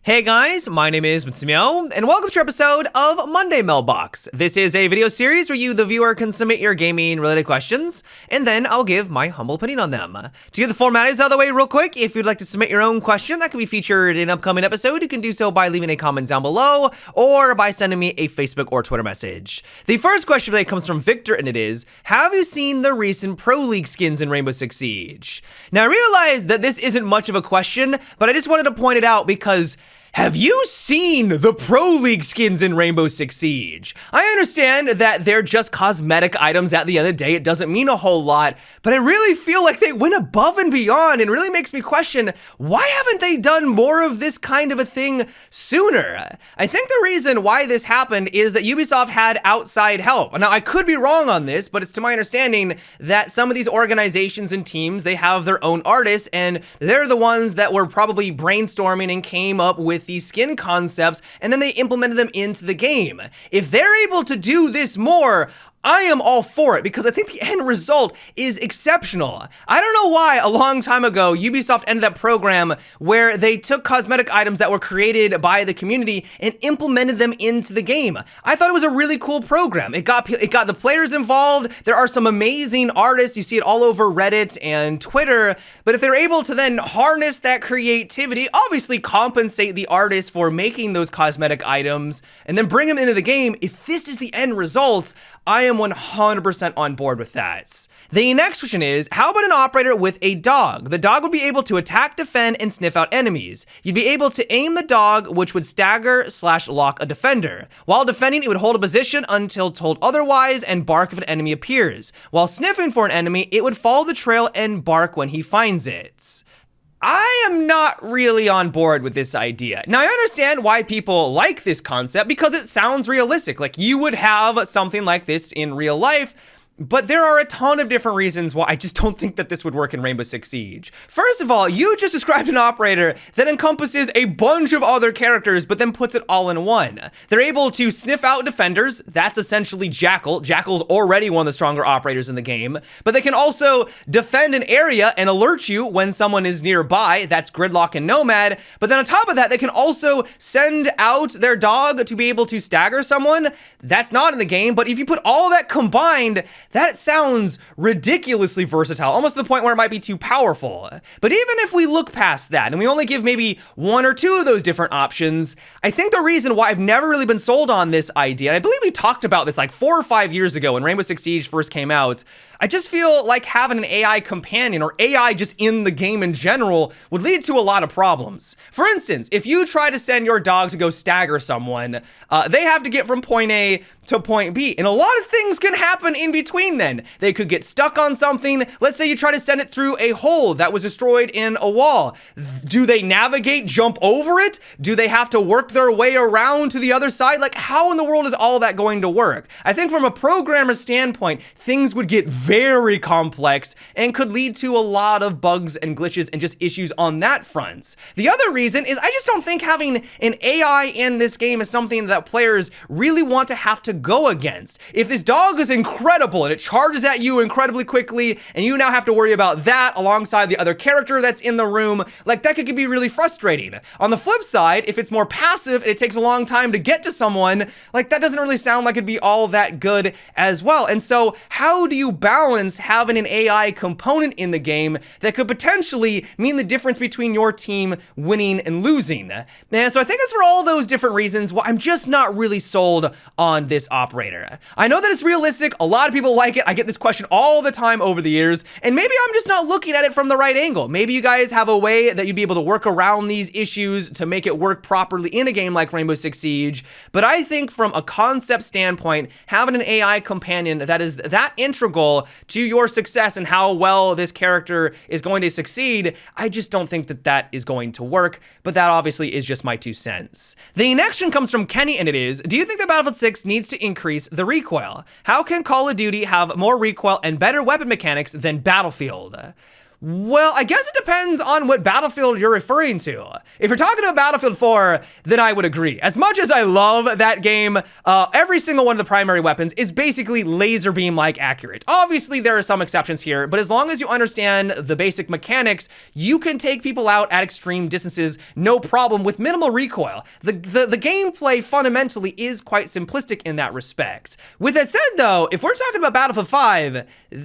Hey guys, my name is Mitsumiyo, and welcome to your episode of Monday Mailbox. This is a video series where you, the viewer, can submit your gaming-related questions, and then I'll give my humble opinion on them. To get the formalities out of the way real quick, if you'd like to submit your own question that can be featured in an upcoming episode, you can do so by leaving a comment down below, or by sending me a Facebook or Twitter message. The first question today comes from Victor, and it is, have you seen the recent Pro League skins in Rainbow Six Siege? Now, I realize that this isn't much of a question, but I just wanted to point it out because have you seen the Pro League skins in Rainbow Six Siege? I understand that they're just cosmetic items at the end of the day. It doesn't mean a whole lot, but I really feel like they went above and beyond and really makes me question, why haven't they done more of this kind of a thing sooner? I think the reason why this happened is that Ubisoft had outside help. Now, I could be wrong on this, but it's to my understanding that some of these organizations and teams, they have their own artists, and they're the ones that were probably brainstorming and came up with these skin concepts, and then they implemented them into the game. If they're able to do this more, I am all for it because I think the end result is exceptional. I don't know why a long time ago Ubisoft ended that program where they took cosmetic items that were created by the community and implemented them into the game. I thought it was a really cool program. It got the players involved. There are some amazing artists. You see it all over Reddit and Twitter. But if they're able to then harness that creativity, obviously compensate the artists for making those cosmetic items, and then bring them into the game, if this is the end result, I am 100% on board with that. The next question is, how about an operator with a dog? The dog would be able to attack, defend, and sniff out enemies. You'd be able to aim the dog, which would stagger/lock a defender. While defending, it would hold a position until told otherwise and bark if an enemy appears. While sniffing for an enemy, it would follow the trail and bark when he finds it. I am not really on board with this idea. Now, I understand why people like this concept because it sounds realistic. Like, you would have something like this in real life, but there are a ton of different reasons why I just don't think that this would work in Rainbow Six Siege. First of all, you just described an operator that encompasses a bunch of other characters, but then puts it all in one. They're able to sniff out defenders. That's essentially Jackal. Jackal's already one of the stronger operators in the game, but they can also defend an area and alert you when someone is nearby. That's Gridlock and Nomad. But then on top of that, they can also send out their dog to be able to stagger someone. That's not in the game, but if you put all of that combined, that sounds ridiculously versatile, almost to the point where it might be too powerful. But even if we look past that and we only give maybe one or two of those different options, I think the reason why I've never really been sold on this idea, and I believe we talked about this like 4 or 5 years ago when Rainbow Six Siege first came out, I just feel like having an AI companion or AI just in the game in general would lead to a lot of problems. For instance, if you try to send your dog to go stagger someone, they have to get from point A to point B, and a lot of things can happen in between then. They could get stuck on something. Let's say you try to send it through a hole that was destroyed in a wall. Do they navigate, jump over it? Do they have to work their way around to the other side? Like, how in the world is all that going to work? I think from a programmer standpoint, things would get very complex and could lead to a lot of bugs and glitches and just issues on that front. The other reason is I just don't think having an AI in this game is something that players really want to have to go against. If this dog is incredible and it charges at you incredibly quickly and you now have to worry about that alongside the other character that's in the room, like that could be really frustrating. On the flip side, if it's more passive and it takes a long time to get to someone, like that doesn't really sound like it'd be all that good as well. And so how do you balance having an AI component in the game that could potentially mean the difference between your team winning and losing? And so I think it's for all those different reasons why I'm just not really sold on this operator. I know that it's realistic. A lot of people like it. I get this question all the time over the years, and maybe I'm just not looking at it from the right angle. Maybe you guys have a way that you'd be able to work around these issues to make it work properly in a game like Rainbow Six Siege. But I think from a concept standpoint, having an AI companion that is that integral to your success and how well this character is going to succeed, I just don't think that that is going to work. But that obviously is just my 2 cents. The next one comes from Kenny, and it is, do you think that Battlefield 6 needs to increase the recoil? How can Call of Duty have more recoil and better weapon mechanics than Battlefield? Well, I guess it depends on what Battlefield you're referring to. If you're talking about Battlefield 4, then I would agree. As much as I love that game, every single one of the primary weapons is basically laser beam-like accurate. Obviously, there are some exceptions here, but as long as you understand the basic mechanics, you can take people out at extreme distances, no problem, with minimal recoil. The gameplay fundamentally is quite simplistic in that respect. With that said, though, if we're talking about Battlefield 5,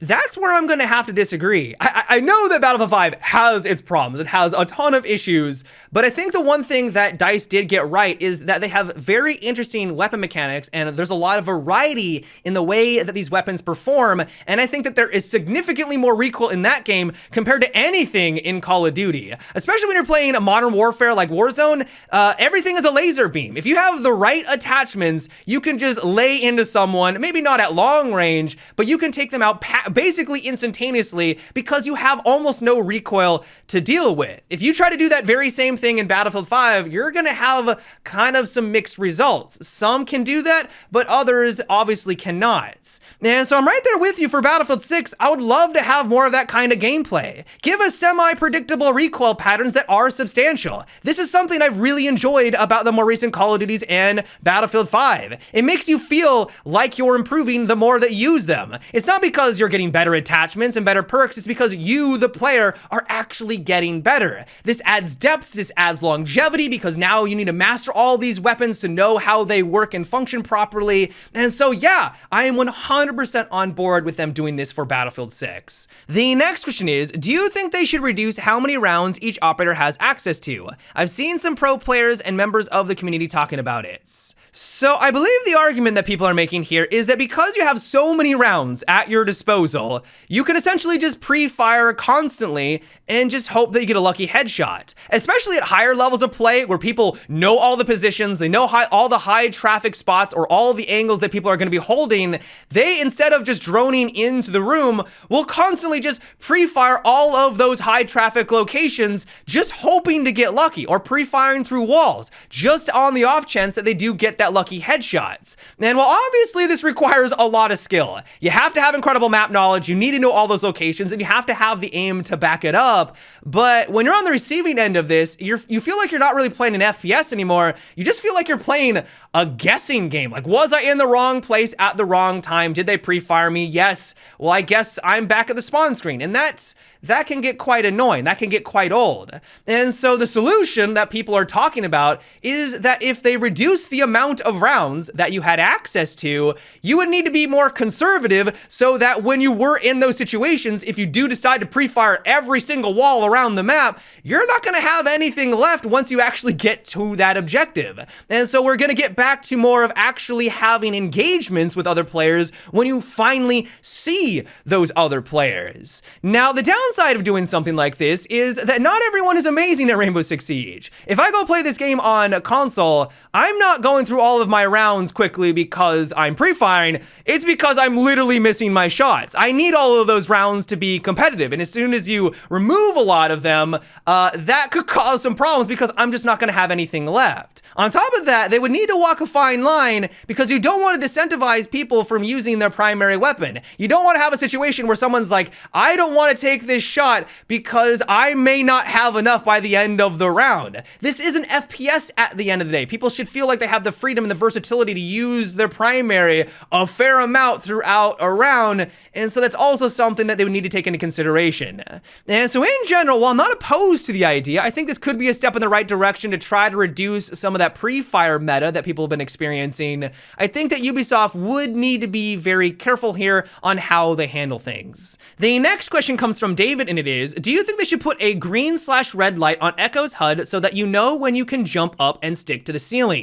that's where I'm gonna have to disagree. I know that Battlefield 5 has its problems. It has a ton of issues, but I think the one thing that DICE did get right is that they have very interesting weapon mechanics, and there's a lot of variety in the way that these weapons perform, and I think that there is significantly more recoil in that game compared to anything in Call of Duty. Especially when you're playing a modern warfare like Warzone, everything is a laser beam. If you have the right attachments, you can just lay into someone, maybe not at long range, but you can take them out basically instantaneously because you have almost no recoil to deal with. If you try to do that very same thing in Battlefield 5, you're gonna have kind of some mixed results. Some can do that, but others obviously cannot. And so I'm right there with you for Battlefield 6. I would love to have more of that kind of gameplay. Give us semi-predictable recoil patterns that are substantial. This is something I've really enjoyed about the more recent Call of Duties and Battlefield 5. It makes you feel like you're improving the more that you use them. It's not because you're getting better attachments and better perks, it's because you, the player, are actually getting better. This adds depth, this adds longevity, because now you need to master all these weapons to know how they work and function properly. And so yeah, I am 100% on board with them doing this for Battlefield 6. The next question is, do you think they should reduce how many rounds each operator has access to? I've seen some pro players and members of the community talking about it. So I believe the argument that people are making here is that because you have so many rounds at your disposal, you can essentially just pre-fire constantly and just hope that you get a lucky headshot. Especially at higher levels of play where people know all the positions, they know all the high traffic spots or all the angles that people are going to be holding, they, instead of just droning into the room, will constantly just pre-fire all of those high traffic locations, just hoping to get lucky, or pre-firing through walls, just on the off chance that they do get that lucky headshots. And while obviously this requires a lot of skill, you have to have incredible map knowledge, you need to know all those locations, and you have to have the aim to back it up. But when you're on the receiving end of this, you feel like you're not really playing an FPS anymore. You just feel like you're playing a guessing game. Like, was I in the wrong place at the wrong time? Did they pre-fire me? Yes. Well, I guess I'm back at the spawn screen. And that can get quite annoying. That can get quite old. And so the solution that people are talking about is that if they reduce the amount of rounds that you had access to, you would need to be more conservative so that when you were in those situations, if you do decide to pre-fire every single wall around the map, you're not going to have anything left once you actually get to that objective. And so we're going to get back to more of actually having engagements with other players when you finally see those other players. Now, the downside of doing something like this is that not everyone is amazing at Rainbow Six Siege. If I go play this game on a console, I'm not going through all of my rounds quickly because I'm pre-firing. It's because I'm literally missing my shots. I need all of those rounds to be competitive. And as soon as you remove a lot of them, that could cause some problems because I'm just not going to have anything left. On top of that, they would need to walk a fine line because you don't want to disincentivize people from using their primary weapon. You don't want to have a situation where someone's like, I don't want to take this shot because I may not have enough by the end of the round. This is an FPS at the end of the day. People should feel like they have the freedom and the versatility to use their primary a fair amount throughout a round, and so that's also something that they would need to take into consideration. And so in general, while I'm not opposed to the idea, I think this could be a step in the right direction to try to reduce some of that pre-fire meta that people have been experiencing. I think that Ubisoft would need to be very careful here on how they handle things. The next question comes from David, and it is, do you think they should put a green/red light on Echo's HUD so that you know when you can jump up and stick to the ceiling?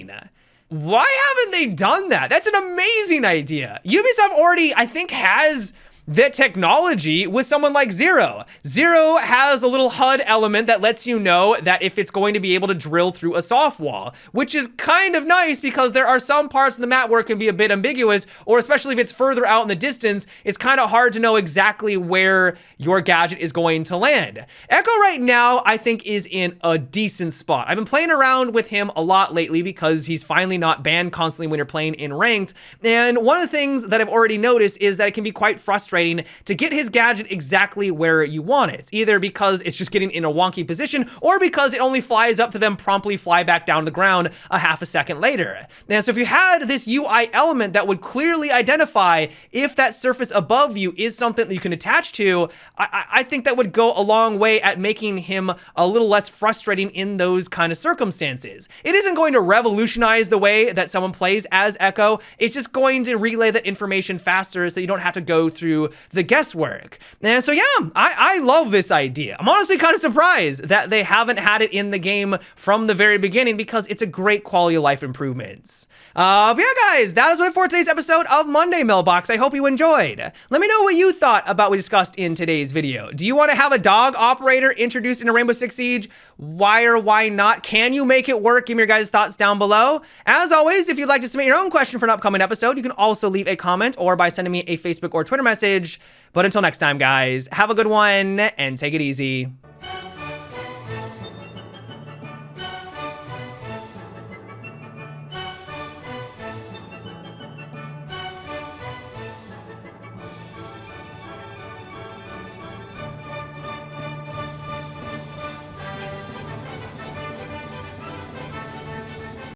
Why haven't they done that? That's an amazing idea. Ubisoft already, I think, has that technology with someone like Zero. Zero has a little HUD element that lets you know that if it's going to be able to drill through a soft wall, which is kind of nice because there are some parts of the map where it can be a bit ambiguous, or especially if it's further out in the distance, it's kind of hard to know exactly where your gadget is going to land. Echo right now, I think, is in a decent spot. I've been playing around with him a lot lately because he's finally not banned constantly when you're playing in ranked. And one of the things that I've already noticed is that it can be quite frustrating frustrating to get his gadget exactly where you want it, either because it's just getting in a wonky position or because it only flies up to them promptly fly back down to the ground a half a second later. Now, so if you had this UI element that would clearly identify if that surface above you is something that you can attach to, I think that would go a long way at making him a little less frustrating in those kind of circumstances. It isn't going to revolutionize the way that someone plays as Echo. It's just going to relay that information faster so that you don't have to go through the guesswork. And so yeah, I love this idea. I'm honestly kind of surprised that they haven't had it in the game from the very beginning because it's a great quality of life improvements. But yeah, guys, that is it for today's episode of Monday Mailbox. I hope you enjoyed. Let me know what you thought about what we discussed in today's video. Do you want to have a dog operator introduced into Rainbow Six Siege? Why or why not? Can you make it work? Give me your guys' thoughts down below. As always, if you'd like to submit your own question for an upcoming episode, you can also leave a comment or by sending me a Facebook or Twitter message. But until next time, guys, have a good one and take it easy.